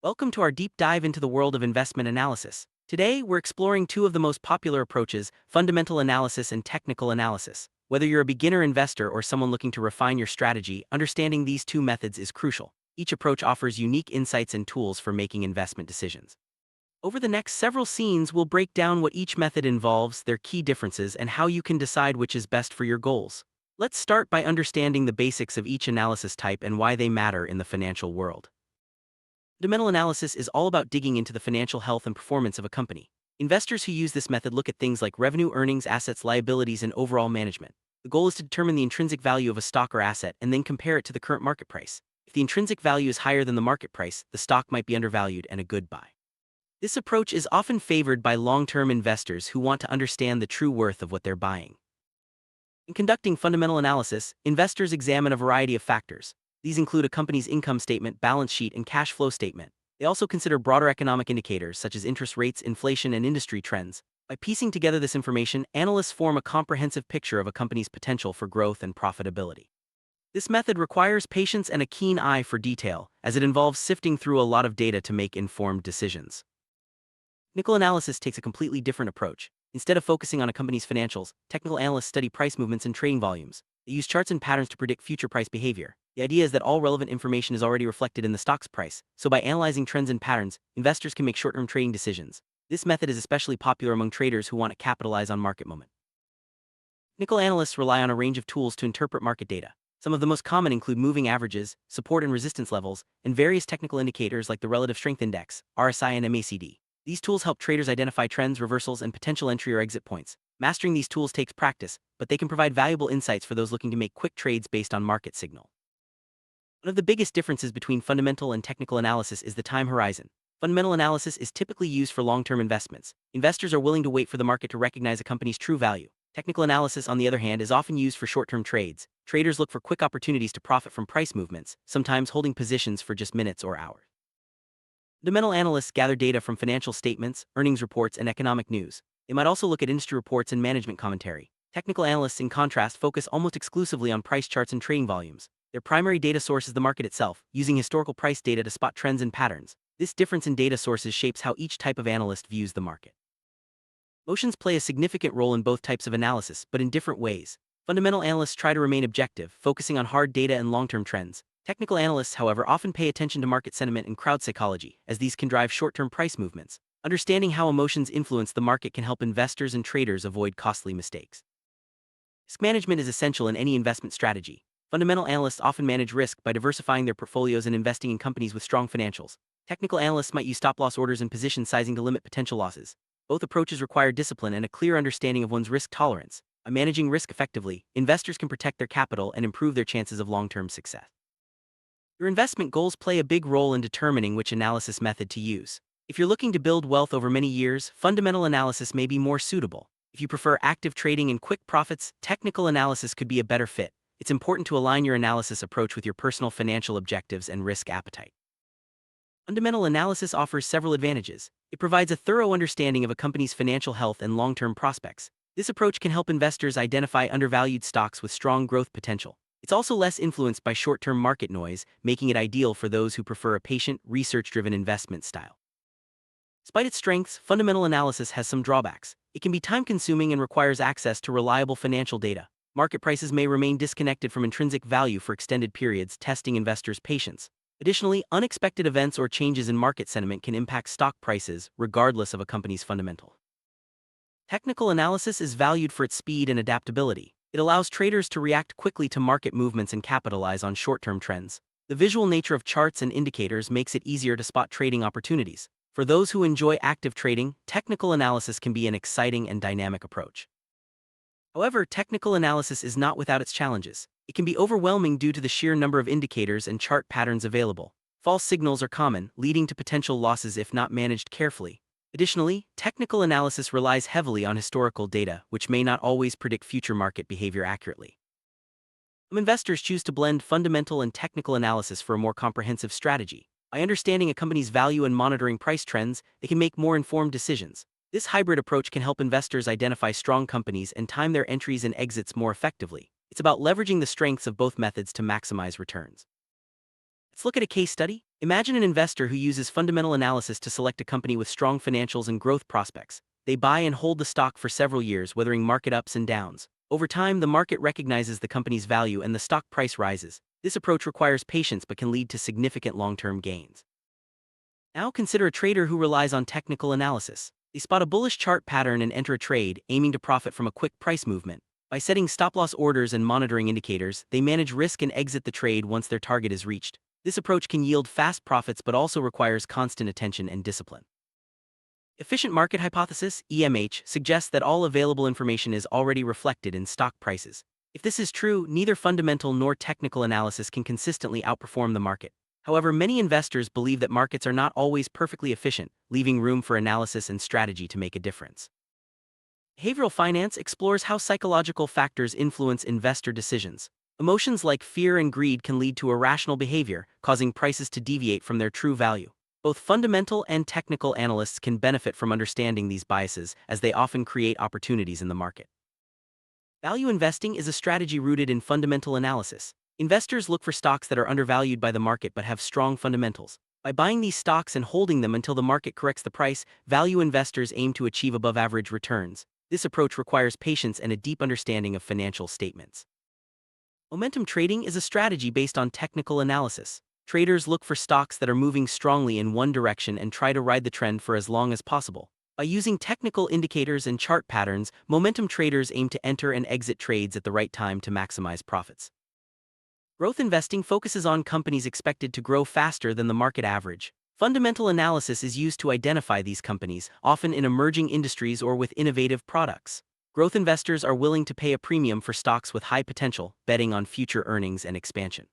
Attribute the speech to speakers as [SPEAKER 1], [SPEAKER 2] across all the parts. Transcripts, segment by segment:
[SPEAKER 1] Welcome to our deep dive into the world of investment analysis. Today, we're exploring two of the most popular approaches, fundamental analysis and technical analysis. Whether you're a beginner investor or someone looking to refine your strategy, understanding these two methods is crucial. Each approach offers unique insights and tools for making investment decisions. Over the next several scenes, we'll break down what each method involves, their key differences, and how you can decide which is best for your goals. Let's start by understanding the basics of each analysis type and why they matter in the financial world. Fundamental analysis is all about digging into the financial health and performance of a company. Investors who use this method look at things like revenue, earnings, assets, liabilities, and overall management. The goal is to determine the intrinsic value of a stock or asset and then compare it to the current market price. If the intrinsic value is higher than the market price, the stock might be undervalued and a good buy. This approach is often favored by long-term investors who want to understand the true worth of what they're buying. In conducting fundamental analysis, investors examine a variety of factors. These include a company's income statement, balance sheet, and cash flow statement. They also consider broader economic indicators such as interest rates, inflation, and industry trends. By piecing together this information, analysts form a comprehensive picture of a company's potential for growth and profitability. This method requires patience and a keen eye for detail, as it involves sifting through a lot of data to make informed decisions. Technical analysis takes a completely different approach. Instead of focusing on a company's financials, technical analysts study price movements and trading volumes. They use charts and patterns to predict future price behavior. The idea is that all relevant information is already reflected in the stock's price, so by analyzing trends and patterns, investors can make short-term trading decisions. This method is especially popular among traders who want to capitalize on market momentum. Technical analysts rely on a range of tools to interpret market data. Some of the most common include moving averages, support and resistance levels, and various technical indicators like the Relative Strength Index, RSI, and MACD. These tools help traders identify trends, reversals, and potential entry or exit points. Mastering these tools takes practice, but they can provide valuable insights for those looking to make quick trades based on market signal. One of the biggest differences between fundamental and technical analysis is the time horizon. Fundamental analysis is typically used for long-term investments. Investors are willing to wait for the market to recognize a company's true value. Technical analysis, on the other hand, is often used for short-term trades. Traders look for quick opportunities to profit from price movements, sometimes holding positions for just minutes or hours. Fundamental analysts gather data from financial statements, earnings reports, and economic news. They might also look at industry reports and management commentary. Technical analysts, in contrast, focus almost exclusively on price charts and trading volumes. Their primary data source is the market itself, using historical price data to spot trends and patterns. This difference in data sources shapes how each type of analyst views the market. Emotions play a significant role in both types of analysis, but in different ways. Fundamental analysts try to remain objective, focusing on hard data and long-term trends. Technical analysts, however, often pay attention to market sentiment and crowd psychology, as these can drive short-term price movements. Understanding how emotions influence the market can help investors and traders avoid costly mistakes. Risk management is essential in any investment strategy. Fundamental analysts often manage risk by diversifying their portfolios and investing in companies with strong financials. Technical analysts might use stop-loss orders and position sizing to limit potential losses. Both approaches require discipline and a clear understanding of one's risk tolerance. By managing risk effectively, investors can protect their capital and improve their chances of long-term success. Your investment goals play a big role in determining which analysis method to use. If you're looking to build wealth over many years, fundamental analysis may be more suitable. If you prefer active trading and quick profits, technical analysis could be a better fit. It's important to align your analysis approach with your personal financial objectives and risk appetite. Fundamental analysis offers several advantages. It provides a thorough understanding of a company's financial health and long-term prospects. This approach can help investors identify undervalued stocks with strong growth potential. It's also less influenced by short-term market noise, making it ideal for those who prefer a patient, research-driven investment style. Despite its strengths, fundamental analysis has some drawbacks. It can be time-consuming and requires access to reliable financial data. Market prices may remain disconnected from intrinsic value for extended periods, testing investors' patience. Additionally, unexpected events or changes in market sentiment can impact stock prices, regardless of a company's fundamentals. Technical analysis is valued for its speed and adaptability. It allows traders to react quickly to market movements and capitalize on short-term trends. The visual nature of charts and indicators makes it easier to spot trading opportunities. For those who enjoy active trading, technical analysis can be an exciting and dynamic approach. However, technical analysis is not without its challenges. It can be overwhelming due to the sheer number of indicators and chart patterns available. False signals are common, leading to potential losses if not managed carefully. Additionally, technical analysis relies heavily on historical data, which may not always predict future market behavior accurately. Some investors choose to blend fundamental and technical analysis for a more comprehensive strategy. By understanding a company's value and monitoring price trends, they can make more informed decisions. This hybrid approach can help investors identify strong companies and time their entries and exits more effectively. It's about leveraging the strengths of both methods to maximize returns. Let's look at a case study. Imagine an investor who uses fundamental analysis to select a company with strong financials and growth prospects. They buy and hold the stock for several years, weathering market ups and downs. Over time, the market recognizes the company's value and the stock price rises. This approach requires patience but can lead to significant long-term gains. Now consider a trader who relies on technical analysis. They spot a bullish chart pattern and enter a trade, aiming to profit from a quick price movement. By setting stop-loss orders and monitoring indicators, they manage risk and exit the trade once their target is reached. This approach can yield fast profits but also requires constant attention and discipline. Efficient market hypothesis, EMH, suggests that all available information is already reflected in stock prices. If this is true, neither fundamental nor technical analysis can consistently outperform the market. However, many investors believe that markets are not always perfectly efficient, leaving room for analysis and strategy to make a difference. Behavioral finance explores how psychological factors influence investor decisions. Emotions like fear and greed can lead to irrational behavior, causing prices to deviate from their true value. Both fundamental and technical analysts can benefit from understanding these biases, as they often create opportunities in the market. Value investing is a strategy rooted in fundamental analysis. Investors look for stocks that are undervalued by the market but have strong fundamentals. By buying these stocks and holding them until the market corrects the price, value investors aim to achieve above-average returns. This approach requires patience and a deep understanding of financial statements. Momentum trading is a strategy based on technical analysis. Traders look for stocks that are moving strongly in one direction and try to ride the trend for as long as possible. By using technical indicators and chart patterns, momentum traders aim to enter and exit trades at the right time to maximize profits. Growth investing focuses on companies expected to grow faster than the market average. Fundamental analysis is used to identify these companies, often in emerging industries or with innovative products. Growth investors are willing to pay a premium for stocks with high potential, betting on future earnings and expansion.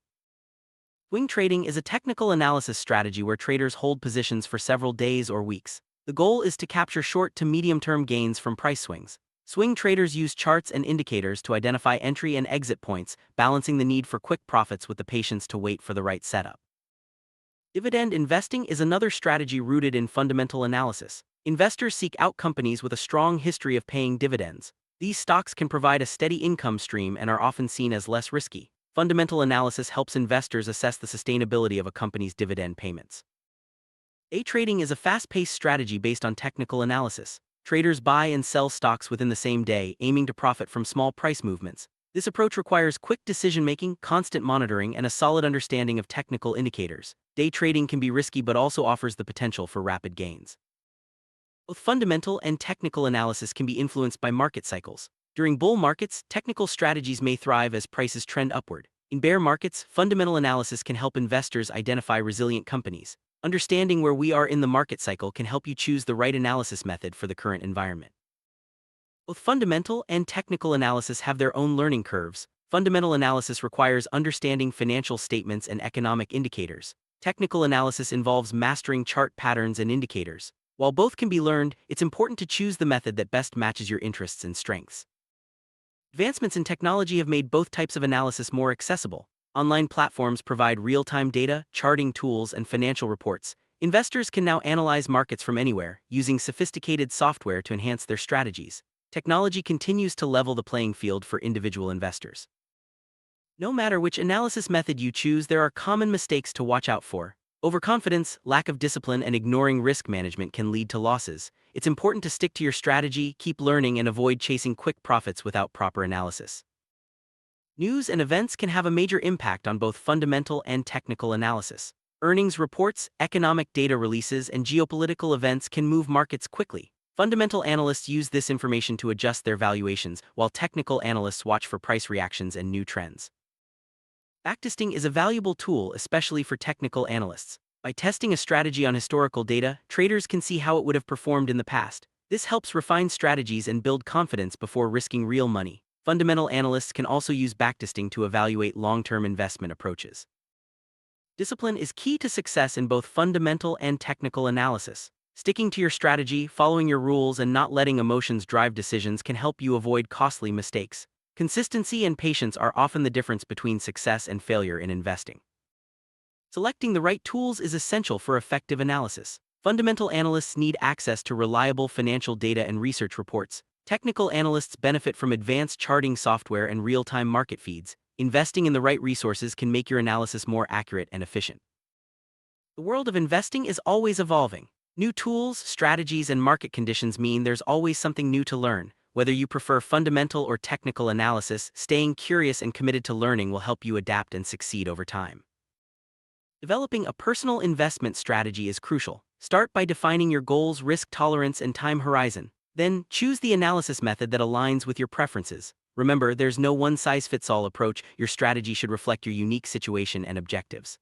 [SPEAKER 1] Swing trading is a technical analysis strategy where traders hold positions for several days or weeks. The goal is to capture short to medium-term gains from price swings. Swing traders use charts and indicators to identify entry and exit points, balancing the need for quick profits with the patience to wait for the right setup. Dividend investing is another strategy rooted in fundamental analysis. Investors seek out companies with a strong history of paying dividends. These stocks can provide a steady income stream and are often seen as less risky. Fundamental analysis helps investors assess the sustainability of a company's dividend payments. Day trading is a fast-paced strategy based on technical analysis. Traders buy and sell stocks within the same day, aiming to profit from small price movements. This approach requires quick decision-making, constant monitoring, and a solid understanding of technical indicators. Day trading can be risky but also offers the potential for rapid gains. Both fundamental and technical analysis can be influenced by market cycles. During bull markets, technical strategies may thrive as prices trend upward. In bear markets, fundamental analysis can help investors identify resilient companies. Understanding where we are in the market cycle can help you choose the right analysis method for the current environment. Both fundamental and technical analysis have their own learning curves. Fundamental analysis requires understanding financial statements and economic indicators. Technical analysis involves mastering chart patterns and indicators. While both can be learned, it's important to choose the method that best matches your interests and strengths. Advancements in technology have made both types of analysis more accessible. Online platforms provide real-time data, charting tools, and financial reports. Investors can now analyze markets from anywhere, using sophisticated software to enhance their strategies. Technology continues to level the playing field for individual investors. No matter which analysis method you choose, there are common mistakes to watch out for. Overconfidence, lack of discipline, and ignoring risk management can lead to losses. It's important to stick to your strategy, keep learning, and avoid chasing quick profits without proper analysis. News and events can have a major impact on both fundamental and technical analysis. Earnings reports, economic data releases, and geopolitical events can move markets quickly. Fundamental analysts use this information to adjust their valuations, while technical analysts watch for price reactions and new trends. Backtesting is a valuable tool, especially for technical analysts. By testing a strategy on historical data, traders can see how it would have performed in the past. This helps refine strategies and build confidence before risking real money. Fundamental analysts can also use backtesting to evaluate long-term investment approaches. Discipline is key to success in both fundamental and technical analysis. Sticking to your strategy, following your rules, and not letting emotions drive decisions can help you avoid costly mistakes. Consistency and patience are often the difference between success and failure in investing. Selecting the right tools is essential for effective analysis. Fundamental analysts need access to reliable financial data and research reports. Technical analysts benefit from advanced charting software and real-time market feeds. Investing in the right resources can make your analysis more accurate and efficient. The world of investing is always evolving. New tools, strategies, and market conditions mean there's always something new to learn. Whether you prefer fundamental or technical analysis, staying curious and committed to learning will help you adapt and succeed over time. Developing a personal investment strategy is crucial. Start by defining your goals, risk tolerance, and time horizon. Then, choose the analysis method that aligns with your preferences. Remember, there's no one-size-fits-all approach. Your strategy should reflect your unique situation and objectives.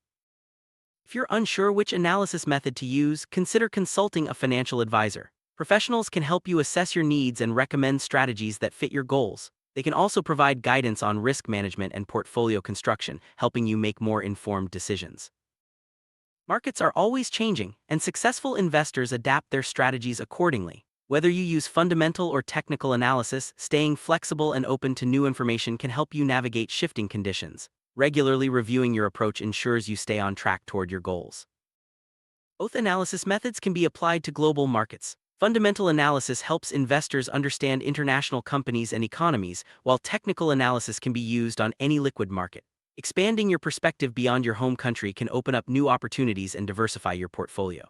[SPEAKER 1] If you're unsure which analysis method to use, consider consulting a financial advisor. Professionals can help you assess your needs and recommend strategies that fit your goals. They can also provide guidance on risk management and portfolio construction, helping you make more informed decisions. Markets are always changing, and successful investors adapt their strategies accordingly. Whether you use fundamental or technical analysis, staying flexible and open to new information can help you navigate shifting conditions. Regularly reviewing your approach ensures you stay on track toward your goals. Both analysis methods can be applied to global markets. Fundamental analysis helps investors understand international companies and economies, while technical analysis can be used on any liquid market. Expanding your perspective beyond your home country can open up new opportunities and diversify your portfolio.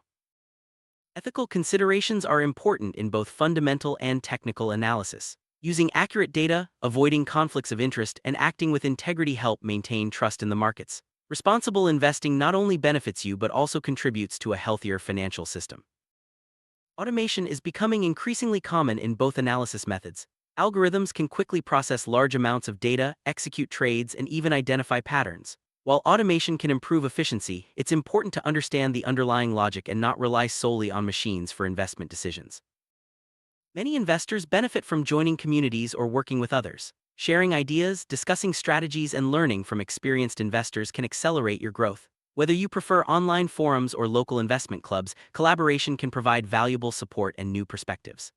[SPEAKER 1] Ethical considerations are important in both fundamental and technical analysis. Using accurate data, avoiding conflicts of interest, and acting with integrity help maintain trust in the markets. Responsible investing not only benefits you but also contributes to a healthier financial system. Automation is becoming increasingly common in both analysis methods. Algorithms can quickly process large amounts of data, execute trades, and even identify patterns. While automation can improve efficiency, it's important to understand the underlying logic and not rely solely on machines for investment decisions. Many investors benefit from joining communities or working with others. Sharing ideas, discussing strategies, and learning from experienced investors can accelerate your growth. Whether you prefer online forums or local investment clubs, collaboration can provide valuable support and new perspectives.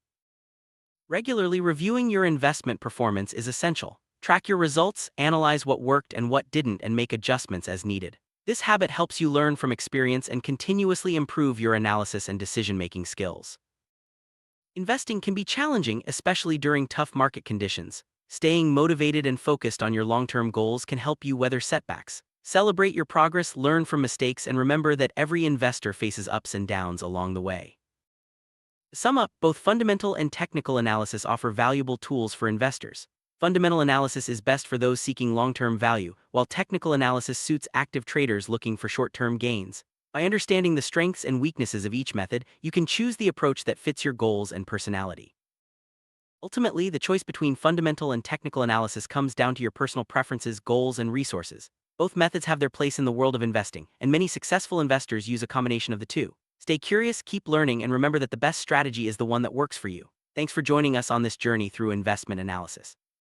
[SPEAKER 1] Regularly reviewing your investment performance is essential. Track your results, analyze what worked and what didn't, and make adjustments as needed. This habit helps you learn from experience and continuously improve your analysis and decision-making skills. Investing can be challenging, especially during tough market conditions. Staying motivated and focused on your long-term goals can help you weather setbacks. Celebrate your progress, learn from mistakes, and remember that every investor faces ups and downs along the way. To sum up, both fundamental and technical analysis offer valuable tools for investors. Fundamental analysis is best for those seeking long-term value, while technical analysis suits active traders looking for short-term gains. By understanding the strengths and weaknesses of each method, you can choose the approach that fits your goals and personality. Ultimately, the choice between fundamental and technical analysis comes down to your personal preferences, goals, and resources. Both methods have their place in the world of investing, and many successful investors use a combination of the two. Stay curious, keep learning, and remember that the best strategy is the one that works for you. Thanks for joining us on this journey through investment analysis.